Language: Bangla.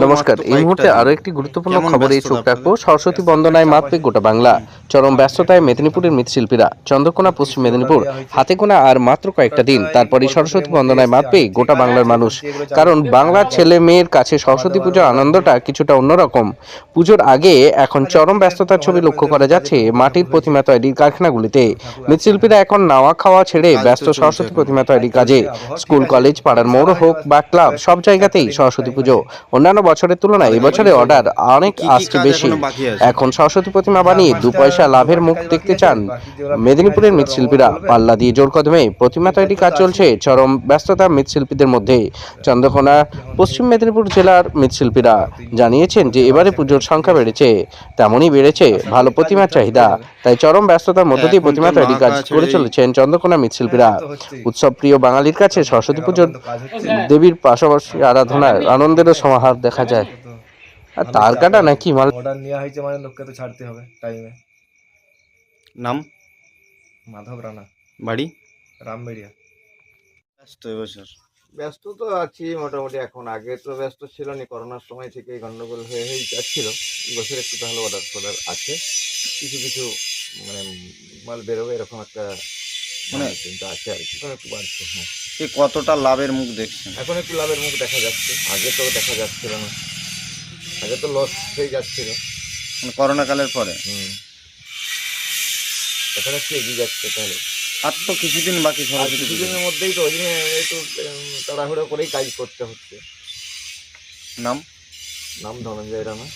নমস্কার। এই মুহূর্তে আরো একটি গুরুত্বপূর্ণ খবরে চোখ রাখবো। সরস্বতী বন্দনায় মাতবে গোটা বাংলা। চরম ব্যস্ততায় মেদিনীপুরের মৃৎশিল্পীরা। চন্দ্রকোনা পশ্চিম মেদিনীপুর। হাতে গোনা আর মাত্র কয়েকটা দিন, তারপরই সরস্বতী বন্দনায় মাতবে গোটা বাংলার মানুষ। কারণ বাংলার ছেলে মেয়ের কাছে সরস্বতী পুজোর আনন্দটা কিছুটা অন্যরকম। পুজোর আগে এখন চরম ব্যস্ততার ছবি লক্ষ্য করা যাচ্ছে মাটির প্রতিমা তৈরির কারখানাগুলিতে। মৃৎশিল্পীরা এখন নাওয়া খাওয়া ছেড়ে ব্যস্ত সরস্বতী প্রতিমা তৈরির কাজে। স্কুল, কলেজ, পাড়ার মোড় হোক বা ক্লাব, সব জায়গাতেই সরস্বতী পুজো। অন্যান্য বছরের তুলনায় এবছরে অর্ডার অনেক আসছে বেশি। এখন সরস্বতী প্রতিমা বানিয়ে 2 পয়সা লাভের মুখ দেখতে চান মেদিনীপুরের মৃৎশিল্পীরা। পাল্লা দিয়ে জোর কদমে প্রতিমা তৈরি কাজ চলছে চরম ব্যস্ততা মৃৎশিল্পীদের মধ্যে। চন্দ্রকোনা পশ্চিম মেদিনীপুর জেলার মৃৎশিল্পীরা জানিয়েছেন যে এবারে পুজোর সংখ্যা বেড়েছে, তেমনই বেড়েছে ভালো প্রতিমার চাহিদা। তাই চরম ব্যস্ততার মধ্য দিয়ে প্রতিমা তৈরি কাজ করে চলেছেন চন্দ্রকোনা মৃৎশিল্পীরা। উৎসব প্রিয় বাঙালির কাছে সরস্বতী পুজোর দেবীর পাশাপাশি আরাধনার আনন্দেরও সমাহার দেখা যায়। আর তার কাটা নাকি মাল অর্ডার নেওয়া হয়েছে মানে লোককে তো ছাড়তে হবে টাইমে। নাম? মাধব রানা, বাড়ি? রামবেড়িয়া। ব্যস্ত এবছর? ব্যস্ত তো আছি মোটামুটি। এখন আগে তো ব্যস্ত ছিল না, করোনার সময় থেকে গন্ডগোল হয়েই যাচ্ছিল। বছর একটু তাহলে অর্ডার আছে, কিছু কিছু মানে মাল বেরোবে এরকম একটা মানে চিন্তা আছে আর কি। এখন একটু বাড়ছে। হ্যাঁ, কতটা লাভের মুখ দেখছেন? এখন একটু লাভের মুখ দেখা যাচ্ছে, আগে তো দেখা যাচ্ছিল না। আগে তো লস হয়ে যাচ্ছিল। মানে করোনা কালের পরে এখন একটু এগিয়ে যাচ্ছে। তাহলে আর তো কিছুদিন বাকি আর সরস্বতী পুজো। কিছুদিনের মধ্যেই তো, ওই জন্য একটু তাড়াহুড়ো করেই কাজ করতে হচ্ছে। নাম? নাম ধনঞ্জয় রানা।